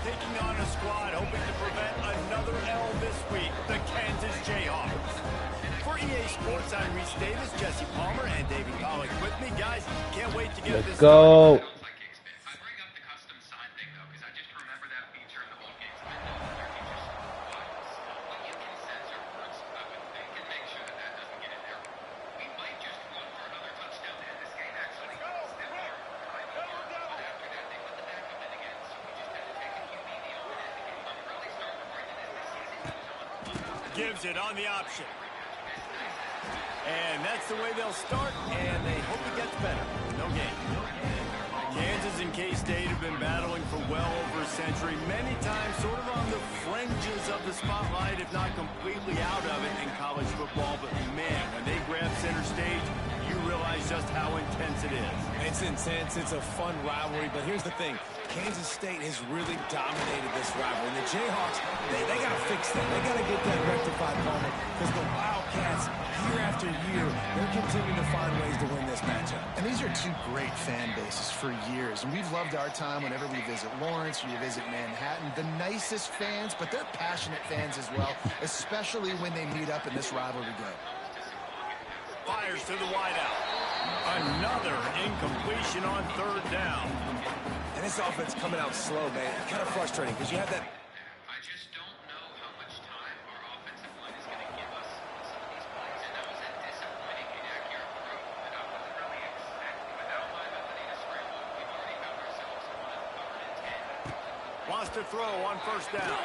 taking on a squad hoping to prevent another L this week, the Kansas Jayhawks. For EA Sports, I'm Reese Davis, Jesse Palmer, and David Pollock with me. Guys, can't wait to get this started. Let's go. Gives it on the option. And that's the way they'll start, and they hope it gets better. No game. Kansas and K-State have been battling for well over a century, many times sort of on the fringes of the spotlight, if not completely out of it in college football. But man, when they grab center stage, you realize just how intense it is. It's intense. It's a fun rivalry, but here's the thing. Kansas State has really dominated this rivalry. And the Jayhawks, they got to fix that. They got to get that rectified, Palmer, because the Wildcats, year after year, they're continuing to find ways to win this matchup. And these are two great fan bases for years. And we've loved our time whenever we visit Lawrence or you visit Manhattan. The nicest fans, but they're passionate fans as well, especially when they meet up in this rivalry game. Fires to the wideout. Another incompletion on third down. And this offense coming out slow, man. Kind of frustrating because you have that. I just don't know how much time our offensive line is going to give us on some of these plays. And that was a disappointing inaccurate throw that I wasn't really expecting. Without my ability to scramble, we've already found ourselves on a 3rd and 10. Wants to throw on first down.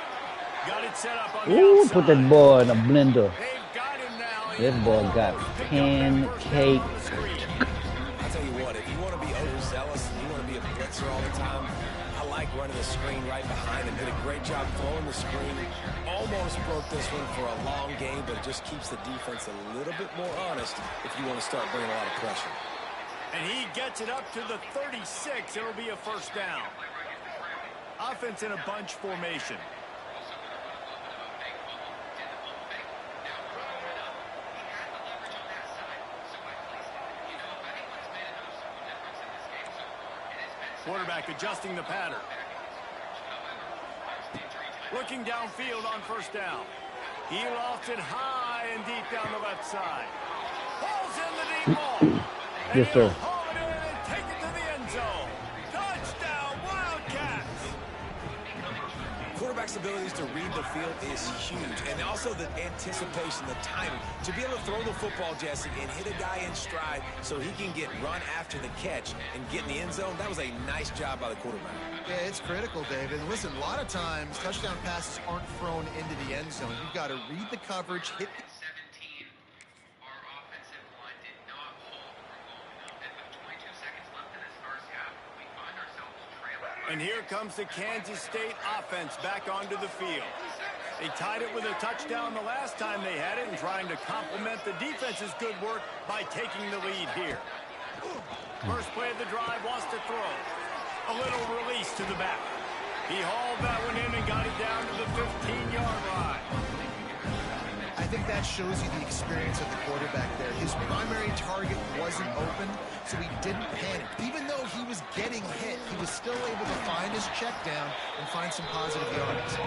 Got it set up on the outside. Put that boy in a blender. They've got him now. This boy got pancake. I'll tell you what, if you want to be overzealous and you want to be a blitzer all the time, I like running the screen right behind him. Did a great job throwing the screen. Almost broke this one for a long game, but it just keeps the defense a little bit more honest if you want to start bringing a lot of pressure. And he gets it up to the 36. It'll be a first down. Offense in a bunch formation. Quarterback adjusting the pattern. Looking downfield on first down. He lofts it high and deep down the left side. Pulls in the deep ball. Yes, sir. Haul it in and take it to the end zone. Touchdown, Wildcats. Quarterback's abilities to read the field is huge. And also the anticipation, the timing. To be able to throw the football, Jesse, and hit a guy in stride so he can get run after the catch and get in the end zone, that was a nice job by the quarterback. Yeah, it's critical, David. Listen, a lot of times touchdown passes aren't thrown into the end zone. You've got to read the coverage, hit the 17, our offensive line did not hold for long enough. And with 22 seconds left in this first half, we find ourselves trailing. And here comes the Kansas State offense back onto the field. They tied it with a touchdown the last time they had it and trying to complement the defense's good work by taking the lead here. First play of the drive, wants to throw. A little release to the back. He hauled that one in and got it down to the 15-yard line. I think that shows you the experience of the quarterback there. His primary target wasn't open, so he didn't panic. Even though he was getting hit, he was still able to find his check down and find some positive yards.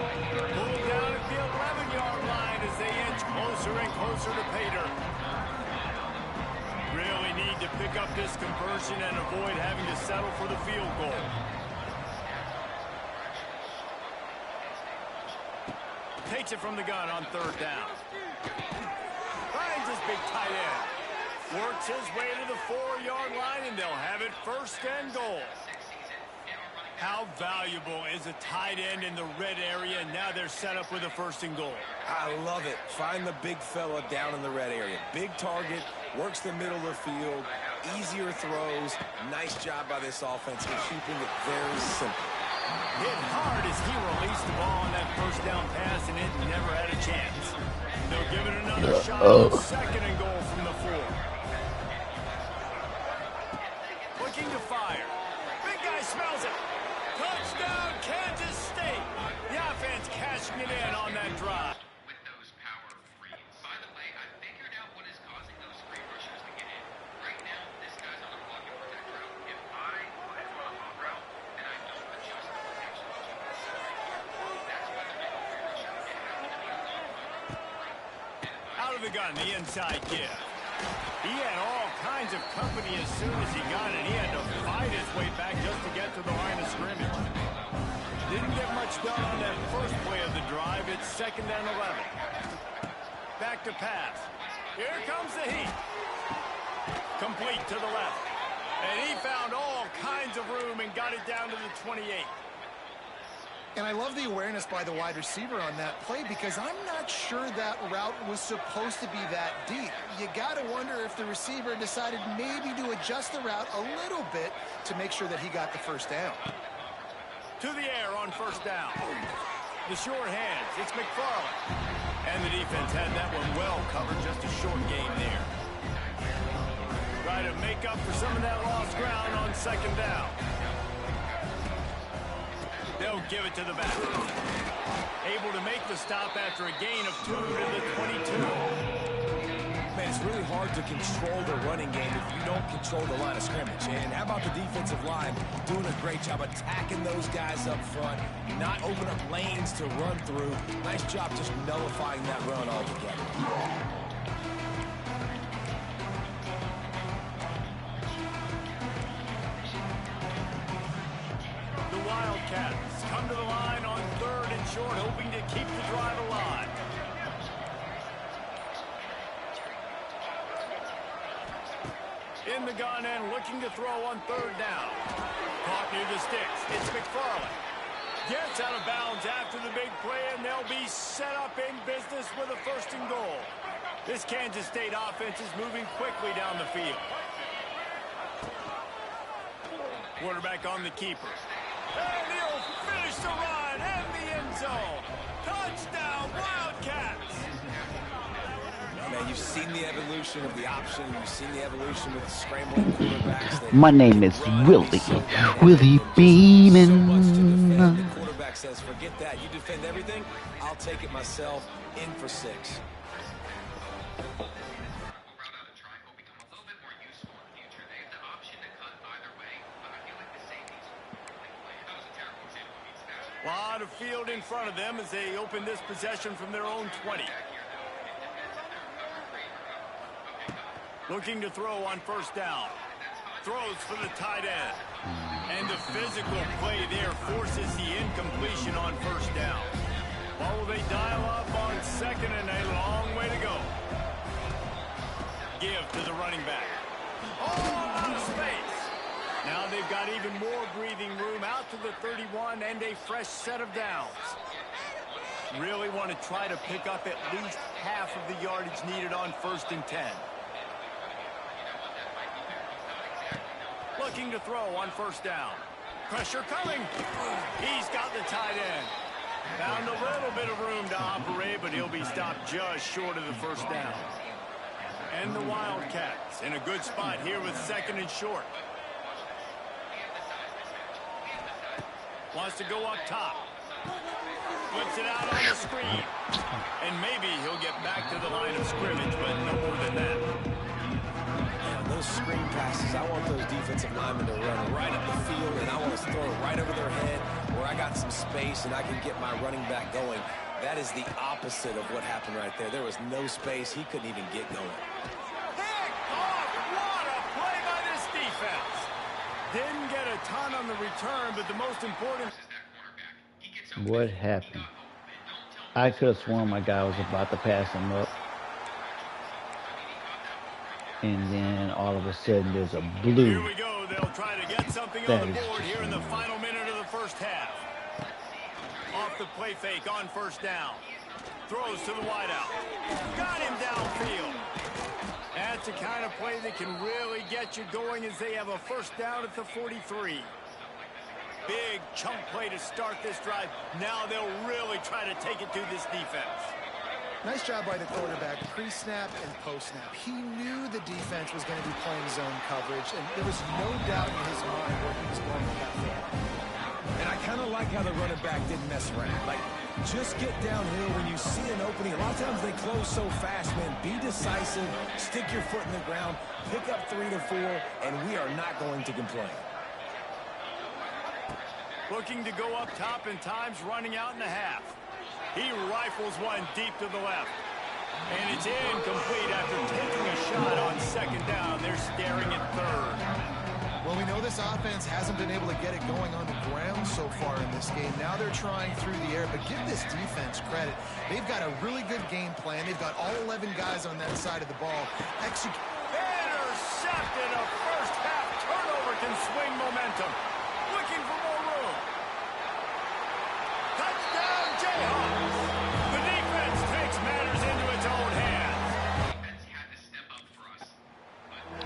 Pulled down at the 11-yard line as they inch closer and closer to pay dirt. Really need to pick up this conversion and avoid having to settle for the field goal. Takes it from the gun on third down. Finds his big tight end. Works his way to the 4-yard line, and they'll have it first and goal. How valuable is a tight end in the red area, and now they're set up with a first and goal. I love it. Find the big fella down in the red area. Big target, works the middle of the field, easier throws. Nice job by this offense of keeping it very simple. Hit hard as he released the ball on that first down pass, and it never had a chance. They'll give it another shot on second and goal from the 4. Looking to fire. Big guy smells it. Touchdown, Kansas State. The offense cashing it in on that drive. With those power reads. By the way, I figured out what is causing those screen rushers to get in. Right now, this guy's on a block and protect route. If I put him on a hot route and I don't adjust the protection to the side, the gun, the inside give. He had all kinds of company as soon as he got it. He had to fight his way back just to get to the line of scrimmage. Didn't get much done on that first play of the drive. It's 2nd and 11. Back to pass. Here comes the heat. Complete to the left. And he found all kinds of room and got it down to the 28. And I love the awareness by the wide receiver on that play because I'm not sure that route was supposed to be that deep. You got to wonder if the receiver decided maybe to adjust the route a little bit to make sure that he got the first down. To the air on first down. The short hands. It's McFarland. And the defense had that one well covered. Just a short game there. Try to make up for some of that lost ground on 2nd down. They'll give it to the back. Able to make the stop after a gain of 2 to the 22. Man, it's really hard to control the running game if you don't control the line of scrimmage. And how about the defensive line doing a great job attacking those guys up front, not open up lanes to run through. Nice job just nullifying that run altogether. Wildcats come to the line on 3rd and short, hoping to keep the drive alive. In the gun and looking to throw on 3rd down. Caught near the sticks. It's McFarland. Gets out of bounds after the big play, and they'll be set up in business with a 1st and goal. This Kansas State offense is moving quickly down the field. Quarterback on the keeper. And he'll finish the run and the end zone. Touchdown, Wildcats! Man, you've seen the evolution of the option. You've seen the evolution with the scrambling quarterbacks. My name is Willie. Willie Beamin. The quarterback says, forget that. You defend everything, I'll take it myself. In for 6. A lot of field in front of them as they open this possession from their own 20. Looking to throw on 1st down. Throws for the tight end. And the physical play there forces the incompletion on 1st down. What will they dial up on 2nd and a long way to go? Give to the running back. Oh, out of space. Now they've got even more breathing room out to the 31 and a fresh set of downs. Really want to try to pick up at least half of the yardage needed on 1st and 10. Looking to throw on 1st down. Pressure coming. He's got the tight end. Found a little bit of room to operate, but he'll be stopped just short of the 1st down. And the Wildcats in a good spot here with 2nd and short. Wants to go up top. Flips it out on the screen. And maybe he'll get back to the line of scrimmage, but no more than that. Man, those screen passes, I want those defensive linemen to run right up the field, and I want to throw it right over their head where I got some space and I can get my running back going. That is the opposite of what happened right there. There was no space. He couldn't even get going. Picked off! What a play by this defense! Didn't get a ton on the return, but the most important... What happened? I could have sworn my guy was about to pass him up. And then all of a sudden there's a blue. Here we go. They'll try to get something on the board here in the final minute of the 1st half. Off the play fake on 1st down. Throws to the wideout. Got him downfield. That's the kind of play that can really get you going as they have a 1st down at the 43. Big chunk play to start this drive. Now they'll really try to take it to this defense. Nice job by the quarterback, pre-snap and post-snap. He knew the defense was going to be playing zone coverage, and there was no doubt in his mind where he was going with that football. And I kind of like how the running back didn't mess around. Like, just get downhill when you see an opening. A lot of times they close so fast, man. Be decisive, stick your foot in the ground, pick up 3 to 4, and we are not going to complain. Looking to go up top and times running out in the half. He rifles one deep to the left. And it's incomplete after taking a shot on second down. They're staring at third. Well, we know this offense hasn't been able to get it going on the ground so far in this game. Now they're trying through the air, but give this defense credit. They've got a really good game plan. They've got all 11 guys on that side of the ball. Intercepted. A first half turnover can swing momentum. Looking for more room. Touchdown, Jayhawks. The defense takes matters into its own hands.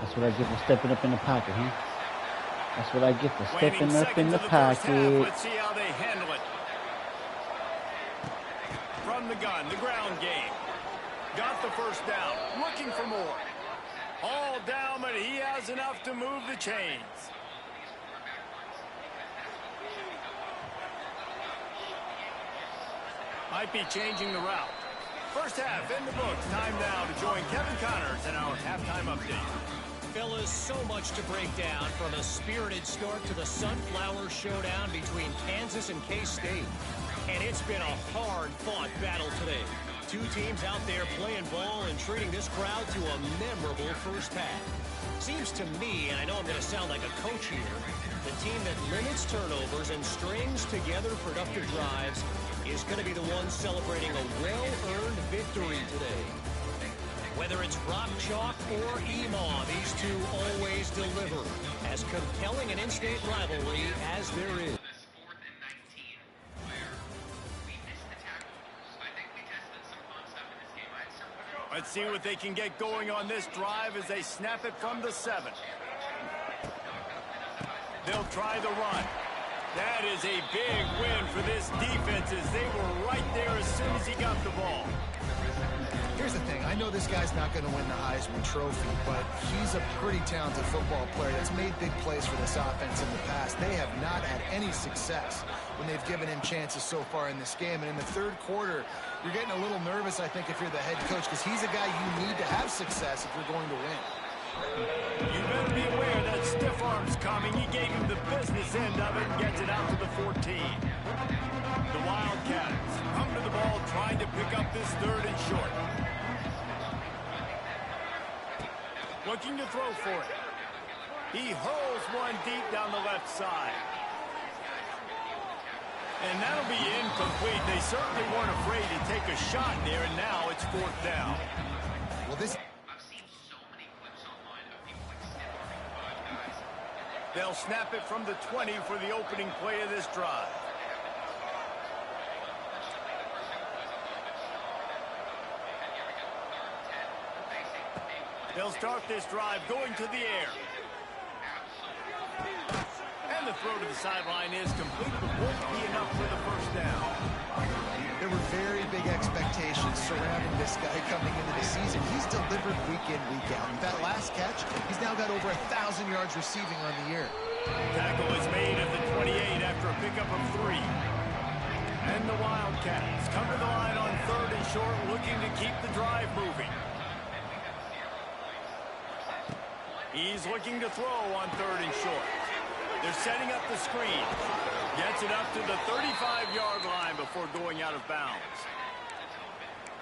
That's what I get for stepping up in the pocket, huh? That's what I get for stepping up in the pocket. Let's see how they handle it. From the gun, the ground game. Got the first down. Looking for more. All down, but he has enough to move the chains. Might be changing the route. First half in the books. Time now to join Kevin Connors in our halftime update. Fellas, so much to break down, from a spirited start to the Sunflower Showdown between Kansas and K-State. And it's been a hard-fought battle today. Two teams out there playing ball and treating this crowd to a memorable first half. Seems to me, and I know I'm going to sound like a coach here, the team that limits turnovers and strings together productive drives is going to be the one celebrating a well-earned victory today. Whether it's Rock Chalk or Emaw, these two always deliver. As compelling an in-state rivalry as there is. Let's see what they can get going on this drive as they snap it from the 7. They'll try the run. That is a big win for this defense as they were right there as soon as he got the ball. Here's the thing. I know this guy's not going to win the Heisman Trophy, but he's a pretty talented football player that's made big plays for this offense in the past. They have not had any success when they've given him chances so far in this game. And in the third quarter, you're getting a little nervous, I think, if you're the head coach, because he's a guy you need to have success if you're going to win. You better be aware that stiff arm's coming. He gave him the business end of it and gets it out to the 14. The Wildcats come to the ball trying to pick up this third and short. Looking to throw for it. He hurls one deep down the left side. And that'll be incomplete. They certainly weren't afraid to take a shot there, and now it's fourth down. Well, this... They'll snap it from the 20 for the opening play of this drive. They'll start this drive going to the air. And the throw to the sideline is complete, but won't be enough for the first down. There were very big expectations surrounding this guy coming into the season. He's delivered week in, week out. With that last catch, he's now got over 1,000 yards receiving on the year. Tackle is made at the 28 after a pickup of 3. And the Wildcats come to the line on third and short, looking to keep the drive moving. He's looking to throw on third and short. They're setting up the screen. Gets it up to the 35-yard line before going out of bounds.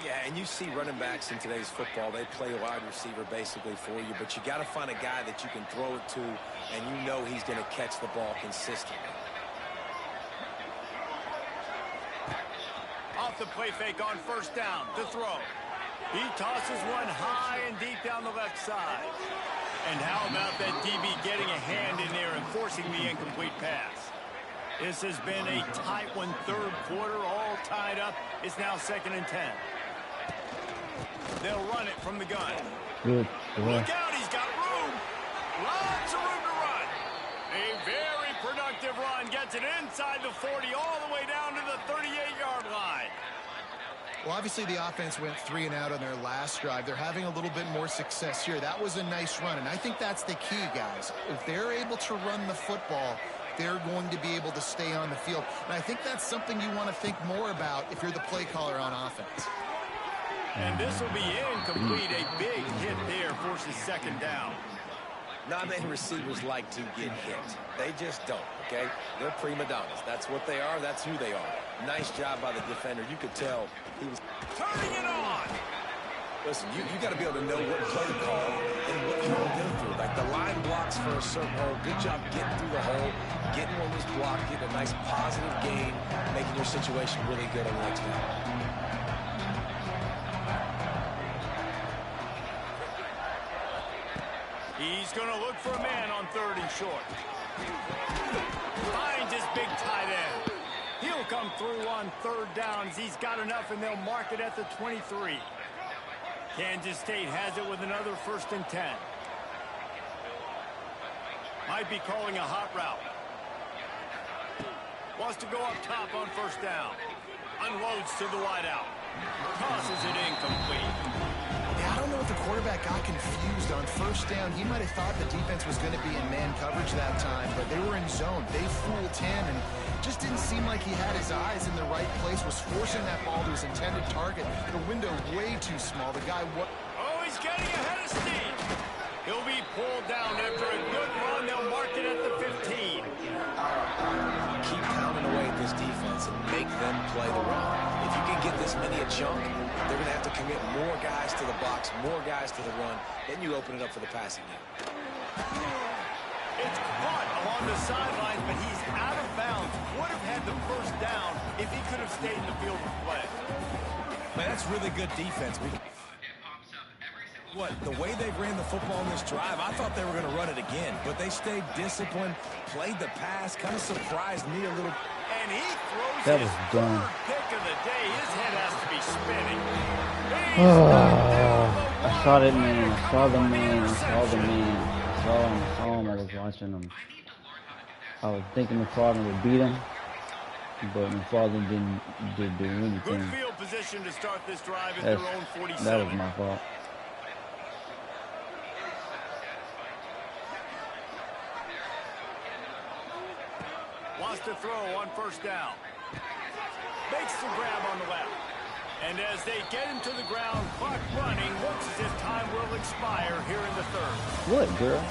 Yeah, and you see running backs in today's football, they play wide receiver basically for you, but you got to find a guy that you can throw it to, and you know he's going to catch the ball consistently. Off the play fake on first down to throw. He tosses one high and deep down the left side. And how about that DB getting a hand in there and forcing the incomplete pass? This has been a tight one, third quarter, all tied up. It's now 2nd and 10. They'll run it from the gun. Good. Look out, he's got room. Lots of room to run. A very productive run. Gets it inside the 40 all the way down to the 38-yard line. Well, obviously the offense went 3 and out on their last drive. They're having a little bit more success here. That was a nice run, and I think that's the key, guys. If they're able to run the football, they're going to be able to stay on the field. And I think that's something you want to think more about if you're the play caller on offense. And this will be incomplete. A big hit there forces 2nd down. Not many receivers like to get hit. They just don't, okay? They're prima donnas. That's what they are. That's who they are. Nice job by the defender. You could tell he was turning it on. Listen, you got to be able to know what play to call and what you want to go through. Like the line blocks for a certain hole. Good job getting through the hole, getting one of those blocks, getting a nice positive gain, making your situation really good on the next down. He's going to look for a man on 3rd and short. Finds his big tight end. He'll come through on 3rd down as he's got enough, and they'll mark it at the 23. Kansas State has it with another 1st and 10. Might be calling a hot route. Wants to go up top on 1st down. Unloads to the wideout. Tosses it incomplete. Yeah, I don't know if the quarterback got confused on 1st down. He might have thought the defense was going to be in man coverage that time, but they were in zone. They fooled him and just didn't seem like he had his eyes in the right place, was forcing that ball to his intended target. The window way too small. The guy... Oh, he's getting ahead of steam. He'll be pulled down after a good run. They'll mark it at the 15. Keep pounding away at this defense and make them play the run. If you can get this many a chunk, they're going to have to commit more guys to the box, more guys to the run. Then you open it up for the passing game. It's caught along the sidelines, but he's out of bounds. Would have had the 1st down if he could have stayed in the field of play. Man, that's really good defense. What, the way they ran the football in this drive, I thought they were going to run it again, but they stayed disciplined, played the pass, kind of surprised me a little. And he throws That his was dumb. 3rd pick of the day. His head has to be spinning. I saw that man. I saw the man. I saw the man. I saw him. I was watching him. I was thinking McFarland would beat him, but McFarland didn't do anything. Good field position to start this drive at their own 47. That was my fault. Wants to throw on 1st down. Makes the grab on the left. And as they get him to the ground, clock running, looks as if time will expire here in the 3rd. What, girl?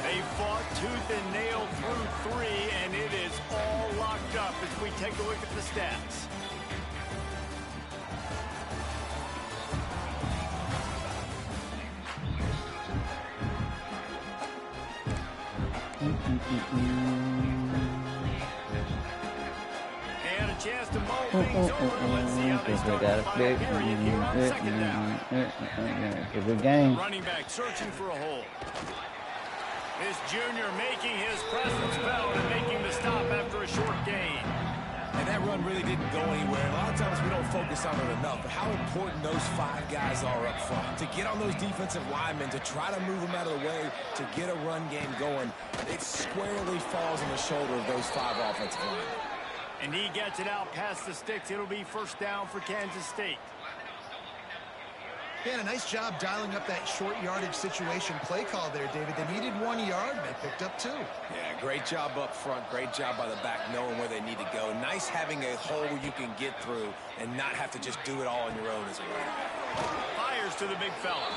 They fought tooth and nail through 3, and it is all locked up as we take a look at the stats. And a chance to mull things over. Let's see how they start the final period here on 2nd down. It's a good game. Running back searching for a hole. This junior making his presence felt and making the stop after a short gain. And that run really didn't go anywhere. A lot of times we don't focus on it enough, but how important those 5 guys are up front. To get on those defensive linemen, to try to move them out of the way, to get a run game going, it squarely falls on the shoulder of those 5 offensive linemen. And he gets it out past the sticks. It'll be 1st down for Kansas State. Yeah, a nice job dialing up that short yardage situation play call there, David. They needed 1 yard. They picked up 2. Yeah, great job up front. Great job by the back knowing where they need to go. Nice having a hole you can get through and not have to just do it all on your own as well. Fires to the big fella.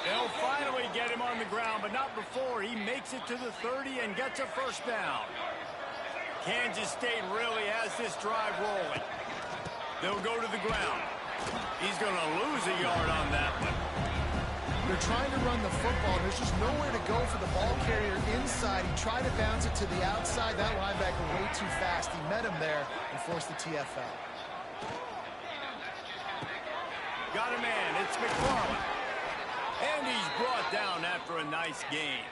They'll finally get him on the ground, but not before he makes it to the 30 and gets a 1st down. Kansas State really has this drive rolling. They'll go to the ground. He's going to lose a yard on that one. They're trying to run the football. There's just nowhere to go for the ball carrier inside. He tried to bounce it to the outside. That linebacker way too fast. He met him there and forced the TFL. Got a man. It's McFarland. And he's brought down after a nice gain.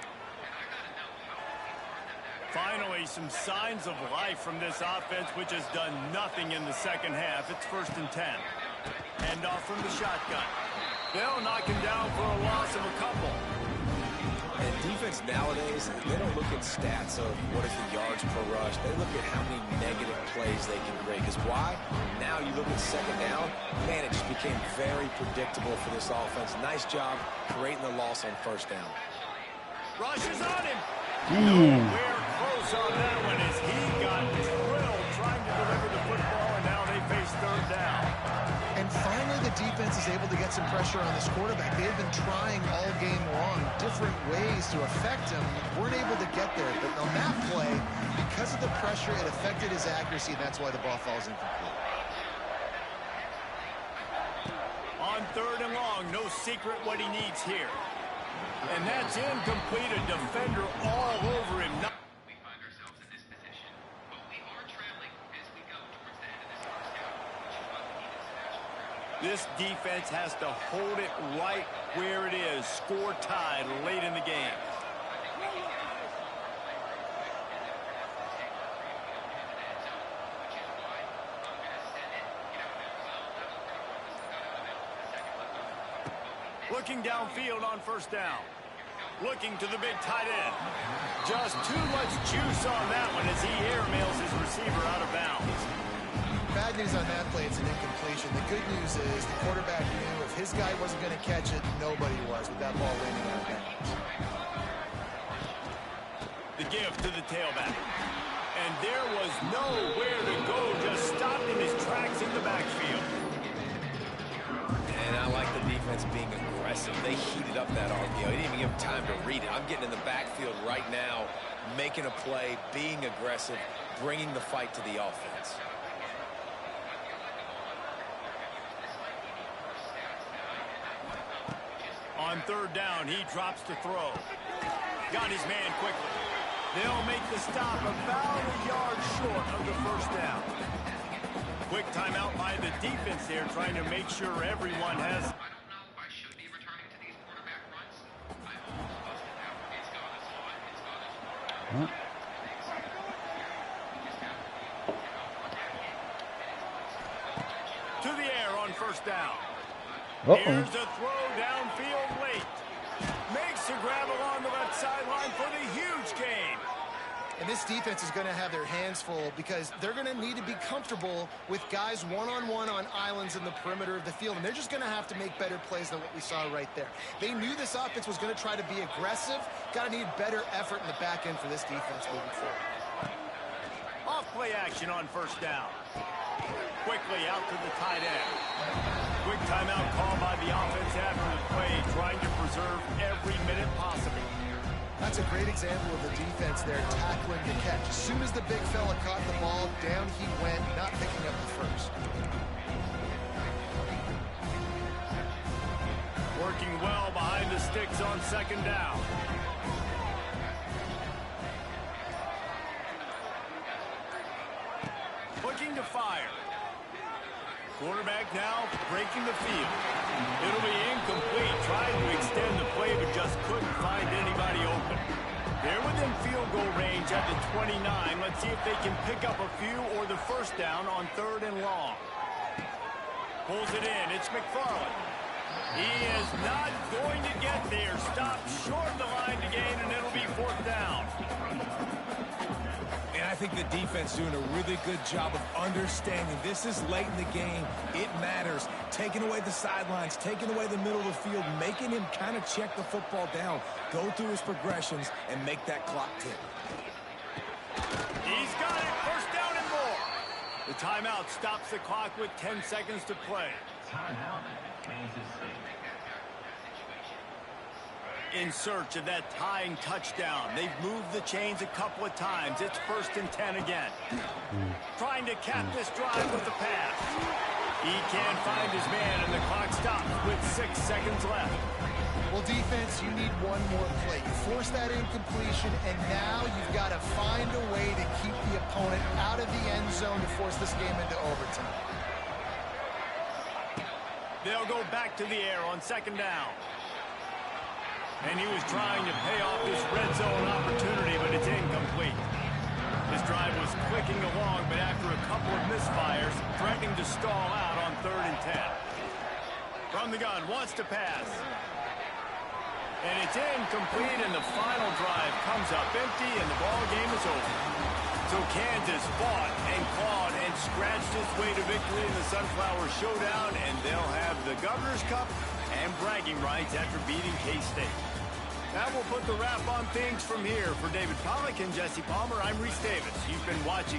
Finally, some signs of life from this offense, which has done nothing in the 2nd half. It's 1st and 10. Hand off from the shotgun. They'll knock him down for a loss of a couple. And defense nowadays, they don't look at stats of what is the yards per rush. They look at how many negative plays they can create. Because why? Now you look at 2nd down, man, it just became very predictable for this offense. Nice job creating the loss on 1st down. Rush is on him. Damn. Close on that one as he got drilled trying to deliver the football, and now they face 3rd down. And finally, the defense is able to get some pressure on this quarterback. They've been trying all game long different ways to affect him. Weren't able to get there, but on that play, because of the pressure, it affected his accuracy, and that's why the ball falls incomplete. On 3rd and long. No secret what he needs here. And that's incomplete. A defender all over him. We find ourselves in this position, but we are trailing as we go towards the end of this first half, which is why we need international. This defense has to hold it right where it is. Score tied late in the game. Looking downfield on 1st down. Looking to the big tight end. Just too much juice on that one as he airmails his receiver out of bounds. Bad news on that play, it's an incompletion. The good news is the quarterback knew if his guy wasn't going to catch it, nobody was with that ball landing out of bounds. The give to the tailback. And there was nowhere to go, just stopped in his tracks in the backfield. And I like the defense being aggressive. They heated up that RPO. He didn't even give him time to read it. I'm getting in the backfield right now, making a play, being aggressive, bringing the fight to the offense. On 3rd down, he drops to throw. Got his man quickly. They'll make the stop about a yard short of the 1st down. Quick timeout by the defense there, trying to make sure everyone has... I don't know if I should be returning to these quarterback runs. I almost busted out. It's got us on. It's got us on. To the air on 1st down. Uh-oh. Here's a throw downfield late. Makes a grab along the left sideline for the huge gain. And this defense is going to have their hands full because they're going to need to be comfortable with guys one-on-one on islands in the perimeter of the field. And they're just going to have to make better plays than what we saw right there. They knew this offense was going to try to be aggressive. Got to need better effort in the back end for this defense moving forward. Off play action on 1st down. Quickly out to the tight end. Quick timeout call by the offense after the play, trying to preserve every minute possible. That's a great example of the defense there tackling the catch. As soon as the big fella caught the ball, down he went, not picking up the first. Working well behind the sticks on 2nd down. Looking to fire. Quarterback now breaking the field. It'll be incomplete, trying to extend the play, but just couldn't find anybody open. They're within field goal range at the 29. Let's see if they can pick up a few or the 1st down on 3rd and long. Pulls it in. It's McFarland. He is not going to get there. Stopped short of the line to gain, and it'll be 4th down. And I think the defense doing a really good job of understanding this is late in the game. It matters. Taking away the sidelines, taking away the middle of the field, making him kind of check the football down, go through his progressions, and make that clock tick. He's got it. 1st down and more. The timeout stops the clock with 10 seconds to play. In search of that tying touchdown. They've moved the chains a couple of times. It's 1st and 10 again. Trying to cap this drive with the pass. He can't find his man, and the clock stops with 6 seconds left. Well, defense, you need one more play. You force that incompletion, and now you've got to find a way to keep the opponent out of the end zone to force this game into overtime. They'll go back to the air on 2nd down. And he was trying to pay off this red zone opportunity, but it's incomplete. This drive was clicking along, but after a couple of misfires, threatening to stall out on 3rd and 10. From the gun, wants to pass. And it's incomplete, and the final drive comes up empty, and the ball game is over. So Kansas fought and clawed and scratched its way to victory in the Sunflower Showdown, and they'll have the Governor's Cup and bragging rights after beating K-State. That will put the wrap on things from here. For David Pollack and Jesse Palmer, I'm Reese Davis. You've been watching